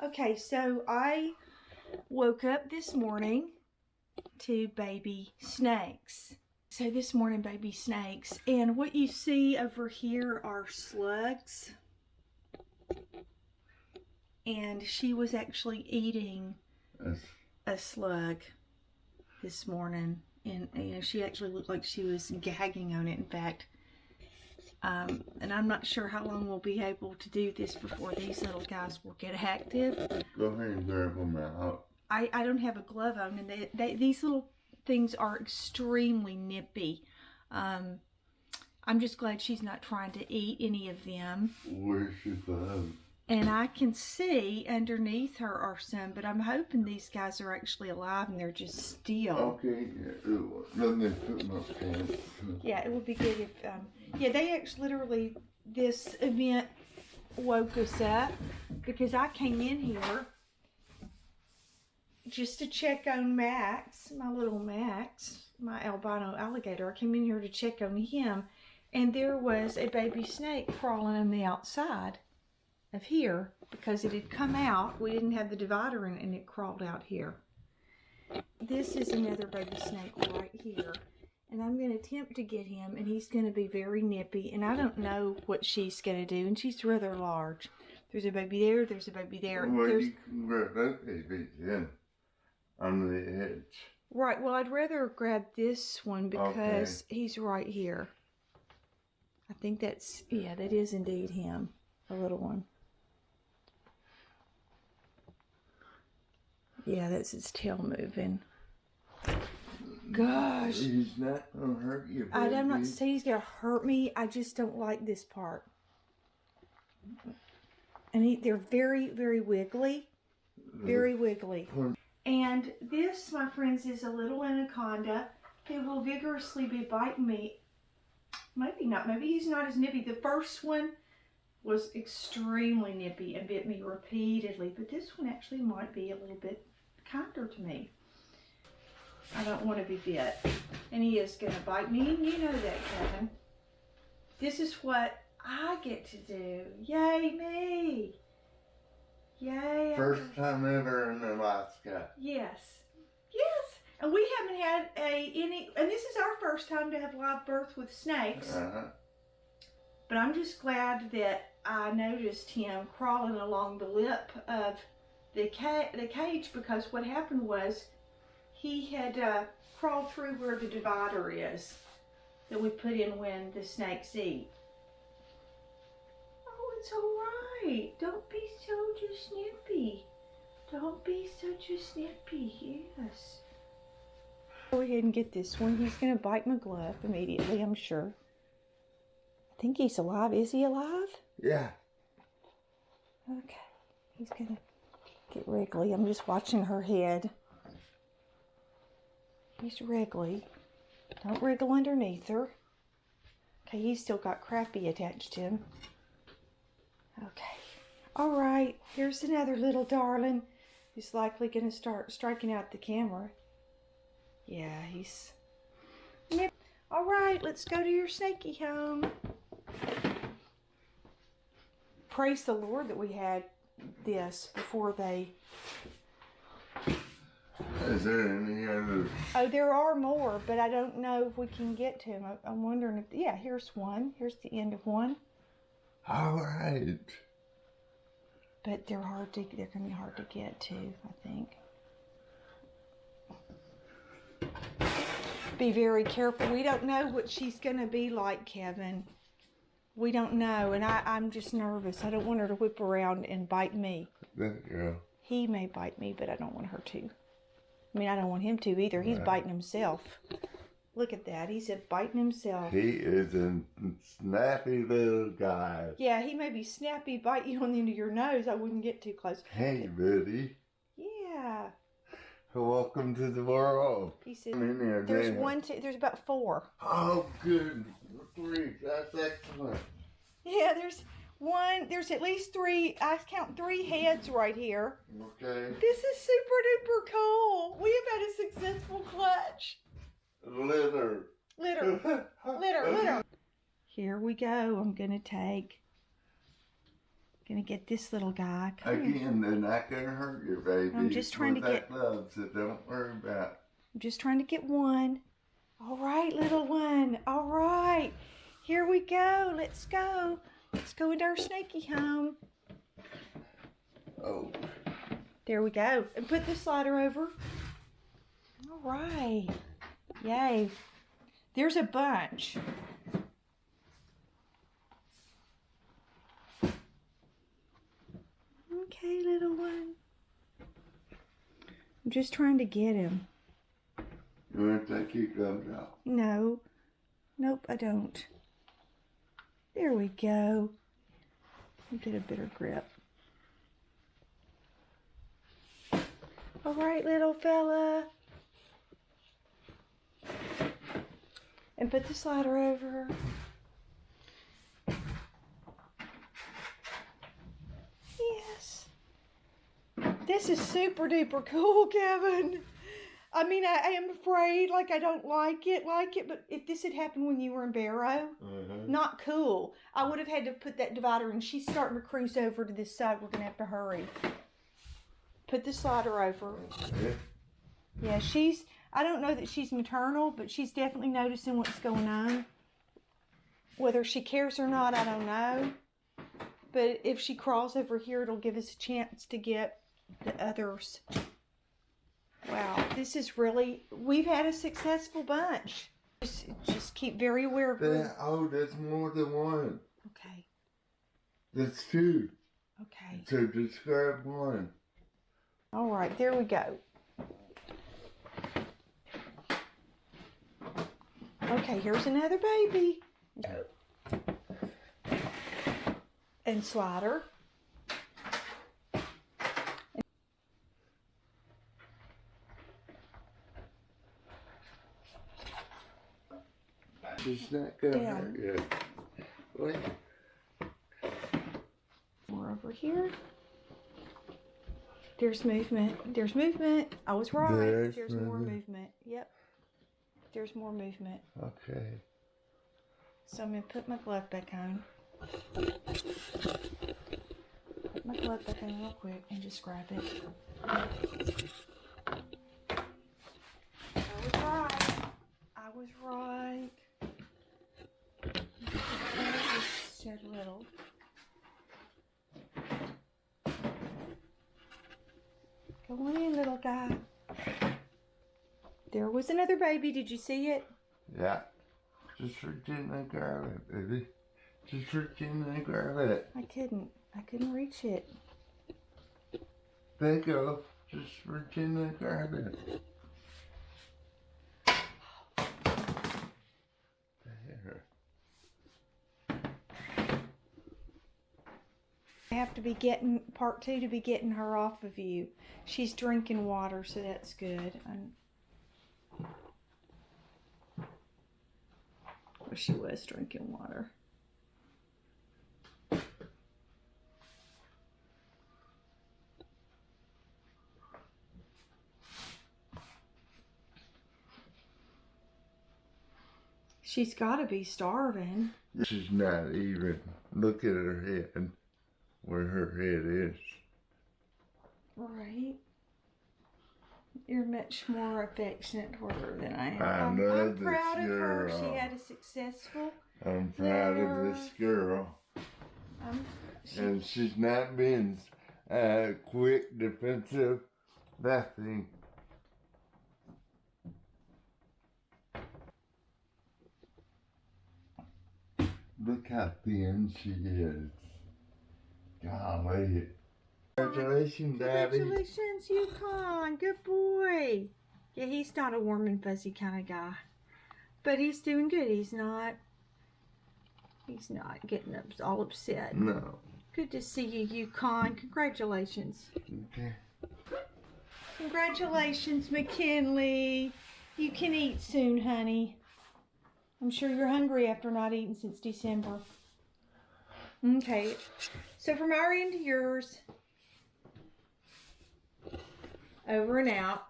Okay, so I woke up this morning to baby snakes. So this morning, baby snakes. And what you see over here are slugs. And she was actually eating a slug this morning. And you know, she actually looked like she was gagging on it, in fact. And I'm not sure how long we'll be able to do this before these little guys will get active. Go ahead and grab them out. I don't have a glove on, and these little things are extremely nippy. I'm just glad she's not trying to eat any of them. Where's your glove? And I can see underneath her are some, but I'm hoping these guys are actually alive and they're just still. Okay, let me put my pants. Yeah, it would be good if, yeah, they actually literally, this event woke us up because I came in here just to check on Max, my little Max, my albino alligator. I came in here to check on him, and there was a baby snake crawling on the outside of here because it had come out. We didn't have the divider in, and it crawled out here. This is another baby snake right here, and I'm going to attempt to get him, and he's going to be very nippy, and I don't know what she's going to do, and she's rather large. There's a baby there, there's a baby there. Well, you can grab that baby then on the edge. Right, well, I'd rather grab this one because he's right here. I think that's, yeah, that is indeed him, a little one. Yeah, that's his tail moving. Gosh. He's not going to hurt you, baby. I'm not saying he's going to hurt me. I just don't like this part. And they're very, very wiggly. Very wiggly. And this, my friends, is a little anaconda. He will vigorously be biting me. Maybe not. Maybe he's not as nippy. The first one was extremely nippy and bit me repeatedly. But this one actually might be a little bit kinder to me. I don't want to be bit. And he is going to bite me. And you know that, Kevin. This is what I get to do. Yay, me. Yay. First time ever in Alaska. Yes. Yes. And we haven't had and this is our first time to have live birth with snakes. But I'm just glad that I noticed him crawling along the lip of the cage, because what happened was he had crawled through where the divider is that we put in when the snakes eat. Oh, it's all right. Don't be so snippy. Don't be such a snippy. Yes. Go ahead and get this one. He's going to bite my glove immediately, I'm sure. I think he's alive. Is he alive? Yeah. Okay. He's going to get wriggly. I'm just watching her head. He's wriggly. Don't wriggle underneath her. Okay, he's still got crappie attached to him. Okay. All right. Here's another little darling who's likely going to start striking out the camera. Yeah, he's... All right, let's go to your snaky home. Praise the Lord that we had this before they... Is there any other? Oh, there are more, but I don't know if we can get to them. I'm wondering if... Yeah, here's one. Here's the end of one. All right. But they're going to be hard to get to, I think. Be very careful. We don't know what she's going to be like, Kevin. We don't know, and I'm just nervous. I don't want her to whip around and bite me. That girl. He may bite me, but I don't want her to. I mean, I don't want him to either. He's biting himself. Look at that. He's biting himself. He is a snappy little guy. Yeah, he may be snappy, bite you on the end of your nose. I wouldn't get too close. Hey, buddy. Yeah. Welcome to the world. He said, there's about 4. Oh, good grief. That's excellent. Yeah, there's at least 3. I count 3 heads right here. Okay. This is super duper cool. We have had a successful clutch. Litter. Here we go. I'm going to take Gonna get this little guy. Come here. Again, they're not gonna hurt your baby. I'm just trying to get gloves, so don't worry about. I'm just trying to get one. All right, little one. All right. Here we go. Let's go. Let's go into our snaky home. Oh. There we go. And put the slider over. All right. Yay. There's a bunch. Okay, little one. I'm just trying to get him. You want to take your gloves off? No. Nope, I don't. There we go. Get a better grip. All right, little fella. And put the slider over. Yes. This is super duper cool, Kevin. I mean, I am afraid, like, I don't like it, but if this had happened when you were in Barrow, not cool. I would have had to put that divider in. She's starting to cruise over to this side. We're going to have to hurry. Put the slider over. Yeah, I don't know that she's maternal, but she's definitely noticing what's going on. Whether she cares or not, I don't know. But if she crawls over here, it'll give us a chance to get the others. Wow, this is really, we've had a successful bunch. Just keep very aware of it. Oh, that's more than one. Okay. That's two. Okay. So just grab one. All right, there we go. Okay, here's another baby. And slider. It's not gonna hurt you. Wait. More over here. There's movement. There's movement. I was right. There's more movement. Yep. There's more movement. Okay. So I'm going to put my glove back on. Put my glove back on real quick and just grab it. I was right. I was right. Just shed a little. Go on in, little guy. There was another baby. Did you see it? Yeah. Just reach in and grab it, baby. Just reach in and grab it. I couldn't reach it. There you go. Just reach in and grab it. There. I have to be getting part 2 to be getting her off of you. She's drinking water, so that's good. Well, she was drinking water. She's got to be starving. She's not even. Look at her head. Where her head is. Right. You're much more affectionate toward her than I am. I know I'm proud of her. girl. She had a successful. I'm proud of this girl. And she's not been quick, defensive, nothing. Look how thin she is. Golly. Congratulations, Daddy. Congratulations, Yukon. Good boy. Yeah, he's not a warm and fuzzy kind of guy. But he's doing good. He's not getting all upset. No. Good to see you, Yukon. Congratulations. Okay. Congratulations, McKinley. You can eat soon, honey. I'm sure you're hungry after not eating since December. Okay. So from our end to yours. Over and out.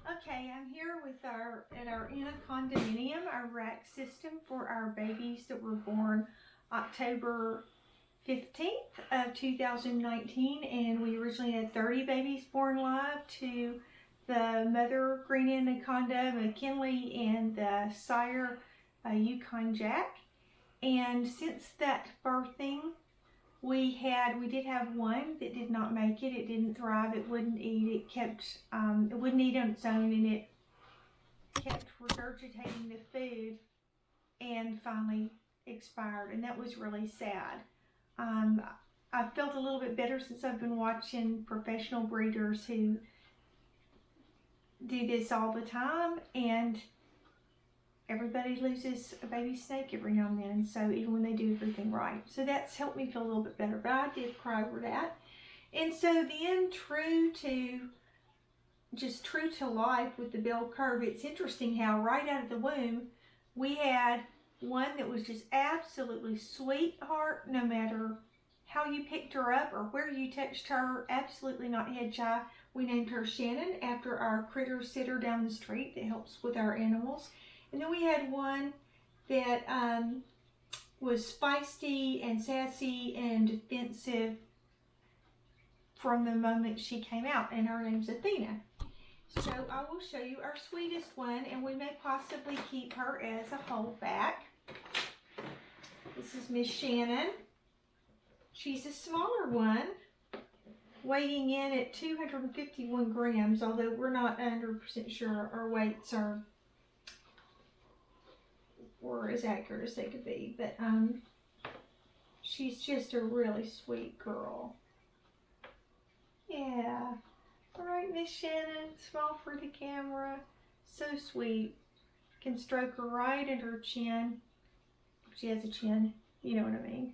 Okay, I'm here with our Anacondominium, our rack system for our babies that were born October 15th of 2019, and we originally had 30 babies born live to the mother green anaconda McKinley and the sire Yukon Jack. And since that birthing, we did have one that did not make it. It didn't thrive. It wouldn't eat. It kept it wouldn't eat on its own, and it kept regurgitating the food and finally expired, and that was really sad. I felt a little bit better since I've been watching professional breeders who do this all the time, and everybody loses a baby snake every now and then, and so even when they do everything right. So that's helped me feel a little bit better, but I did cry over that. And so then true to life with the bell curve, it's interesting how right out of the womb, we had one that was just absolutely sweetheart, no matter how you picked her up or where you touched her, absolutely not head shy. We named her Shannon after our critter sitter down the street that helps with our animals. And then we had one that was feisty and sassy and defensive from the moment she came out, and her name's Athena. So I will show you our sweetest one, and we may possibly keep her as a holdback. This is Miss Shannon. She's a smaller one, weighing in at 251 grams, although we're not 100% sure our weights were as accurate as they could be. But she's just a really sweet girl. Yeah. All right, Miss Shannon, small for the camera. So sweet. Can stroke her right at her chin. She has a chin, you know what I mean.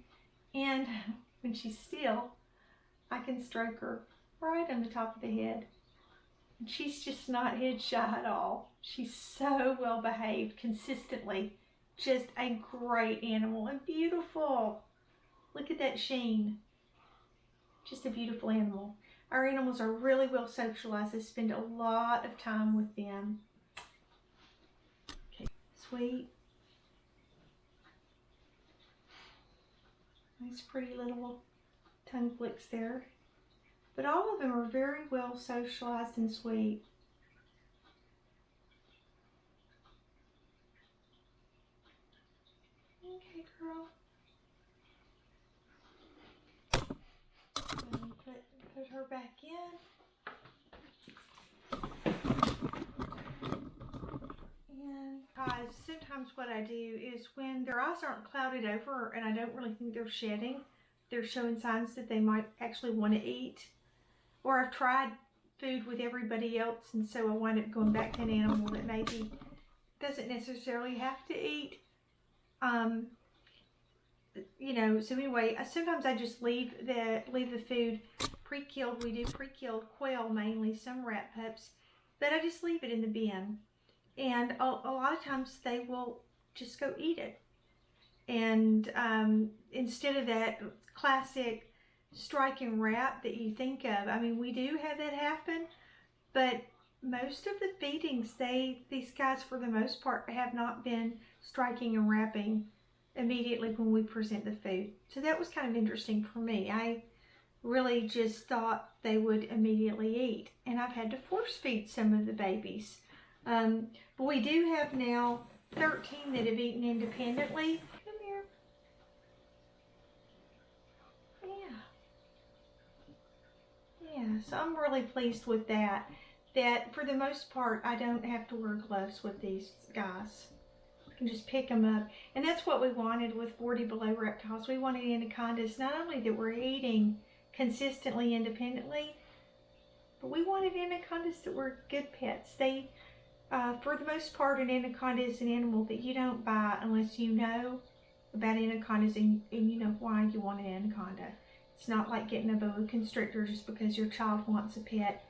And when she's still, I can stroke her right on the top of the head. And she's just not head shy at all. She's so well behaved consistently. Just a great animal and beautiful. Look at that sheen. Just a beautiful animal. Our animals are really well socialized. I spend a lot of time with them. Okay, sweet. Nice pretty little tongue flicks there. But all of them are very well socialized and sweet. Okay, girl. Put her back in. And guys, sometimes what I do is when their eyes aren't clouded over and I don't really think they're shedding, they're showing signs that they might actually want to eat. Or I've tried food with everybody else, and so I wind up going back to an animal that maybe doesn't necessarily have to eat. You know, so anyway, sometimes I just leave the food pre-killed. We do pre-killed quail mainly, some rat pups, but I just leave it in the bin. And a lot of times they will just go eat it. And instead of that classic strike and wrap that you think of, I mean, we do have that happen, but most of the feedings, these guys for the most part have not been striking and wrapping immediately when we present the food. So that was kind of interesting for me. I really just thought they would immediately eat, and I've had to force feed some of the babies. But we do have now 13 that have eaten independently. Come here. Yeah, so I'm really pleased with that. That for the most part, I don't have to wear gloves with these guys. I can just pick them up. And that's what we wanted with 40 Below Reptiles. We wanted anacondas not only that were eating consistently independently, but we wanted anacondas that were good pets. They, for the most part, an anaconda is an animal that you don't buy unless you know about anacondas and you know why you want an anaconda. It's not like getting a boa constrictor just because your child wants a pet.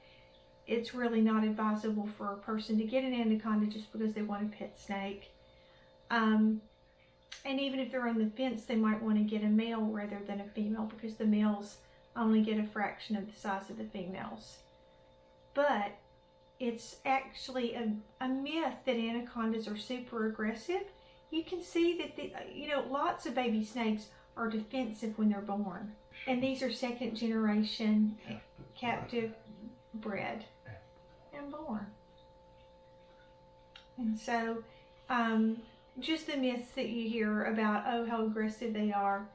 It's really not advisable for a person to get an anaconda just because they want a pet snake. And even if they're on the fence, they might want to get a male rather than a female because the males only get a fraction of the size of the females. But it's actually a myth that anacondas are super aggressive. You can see that lots of baby snakes are defensive when they're born. And these are second generation captive bred and born. And so, just the myths that you hear about, oh, how aggressive they are.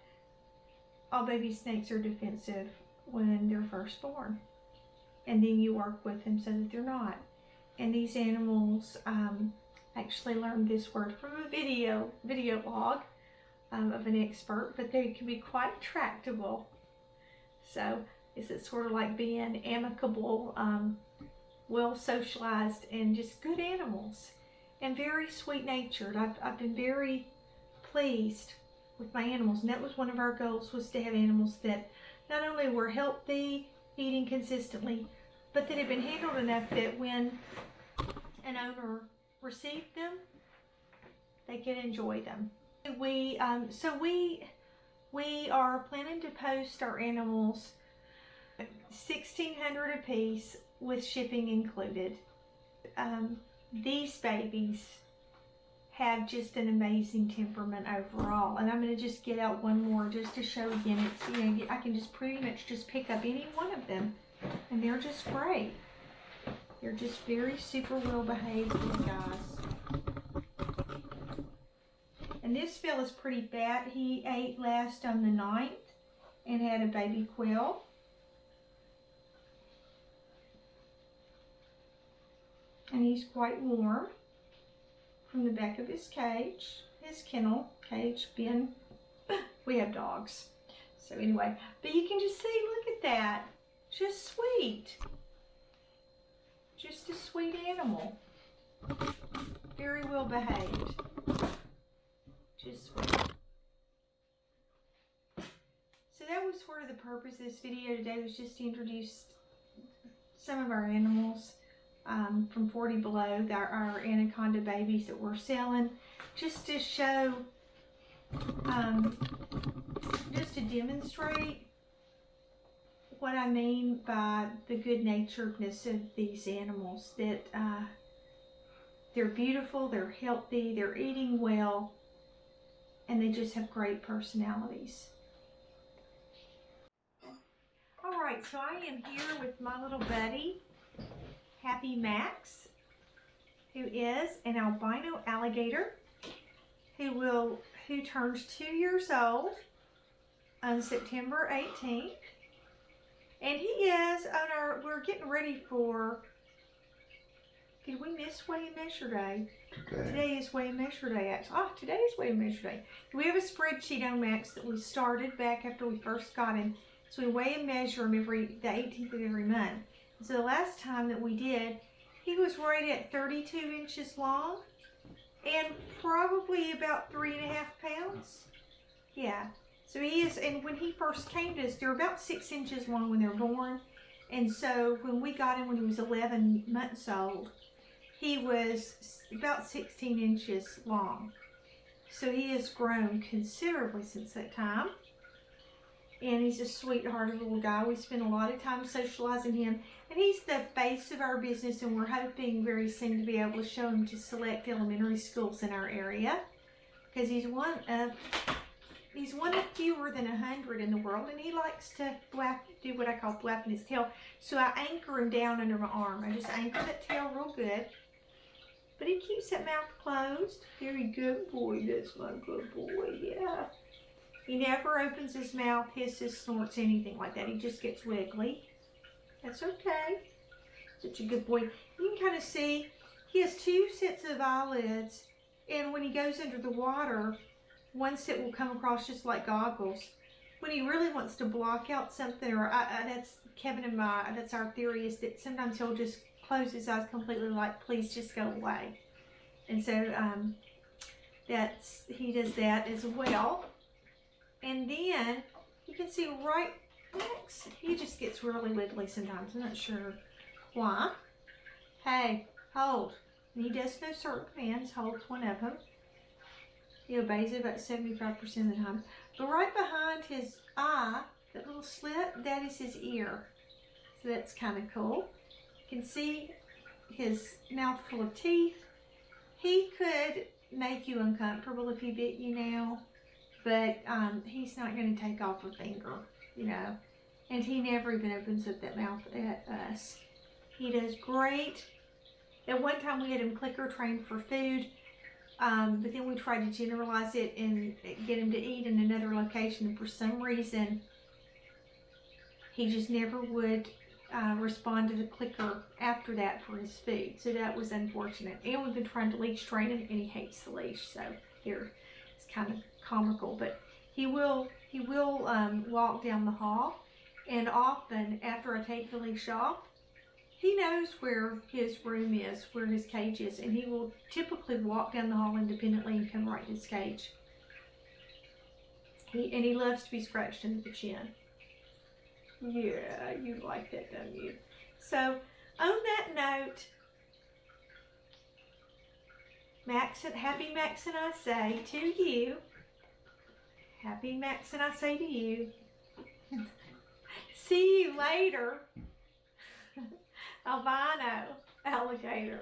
All baby snakes are defensive when they're first born. And then you work with them so that they're not. And these animals, actually learned this word from a video log of an expert, but they can be quite tractable. So it's sort of like being amicable, well socialized, and just good animals, and very sweet natured. I've been very pleased with my animals, and that was one of our goals, was to have animals that not only were healthy, eating consistently, but that had been handled enough that when an owner received them, they could enjoy them. We are planning to post our animals $1,600 a piece with shipping included. These babies have just an amazing temperament overall, and I'm going to just get out one more just to show again. It's, you know, I can just pretty much just pick up any one of them, and they're just great. They're just very super well behaved little guys. And this fella's pretty fat. He ate last on the 9th and had a baby quail. And he's quite warm from the back of his cage, his kennel, cage, bin. We have dogs. So anyway, but you can just see, look at that. Just sweet. Just a sweet animal. Very well behaved. Just sweet. So that was sort of the purpose of this video today, was just to introduce some of our animals from 40 Below, our anaconda babies that we're selling, just to show, just to demonstrate what I mean by the good-naturedness of these animals, that they're beautiful, they're healthy, they're eating well, and they just have great personalities. Alright, so I am here with my little buddy, Happy Max, who is an albino alligator who turns 2 years old on September 18th. And he is on we're getting ready for, did we miss weigh and measure day? Today is weigh and measure day, actually. Oh, today is weigh and measure day. We have a spreadsheet on Max that we started back after we first got him. So we weigh and measure him the 18th of every month. So the last time that we did, he was right at 32 inches long and probably about 3.5 pounds. Yeah. So he is, and when he first came to us, they're about 6 inches long when they're born. And so when we got him when he was 11 months old, he was about 16 inches long. So he has grown considerably since that time. And he's a sweethearted little guy. We spend a lot of time socializing him. And he's the face of our business, and we're hoping very soon to be able to show him to select elementary schools in our area. Because he's one of fewer than 100 in the world, and he likes to do what I call flapping his tail. So I anchor him down under my arm. I just anchor that tail real good. But he keeps that mouth closed. Very good boy. That's my good boy, yeah. He never opens his mouth, hisses, snorts, anything like that. He just gets wiggly. That's okay. Such a good boy. You can kind of see he has 2 sets of eyelids, and when he goes under the water, one set will come across just like goggles. When he really wants to block out something, or that's Kevin and that's our theory, is that sometimes he'll just close his eyes completely, like, please just go away. And so he does that as well. And then you can see right next, he just gets really wiggly sometimes. I'm not sure why. Hey, hold. And he does know certain commands. Holds one of them. He obeys it about 75% of the time. But right behind his eye, that little slit, that is his ear. So that's kind of cool. You can see his mouth full of teeth. He could make you uncomfortable if he bit you now. but he's not going to take off a finger, you know. And he never even opens up that mouth at us. He does great. At one time we had him clicker trained for food, but then we tried to generalize it and get him to eat in another location, and for some reason he just never would respond to the clicker after that for his food. So that was unfortunate. And we've been trying to leash train him, and he hates the leash. So here, it's kind of comical, but he will walk down the hall, and often after I take the leash off, he knows where his room is, where his cage is, and he will typically walk down the hall independently and come right to his cage. He loves to be scratched into the chin. Yeah, you like that, don't you? So, on that note, happy Maxon I say to you. Happy Maxon I say to you. See you later. Albino Alligator.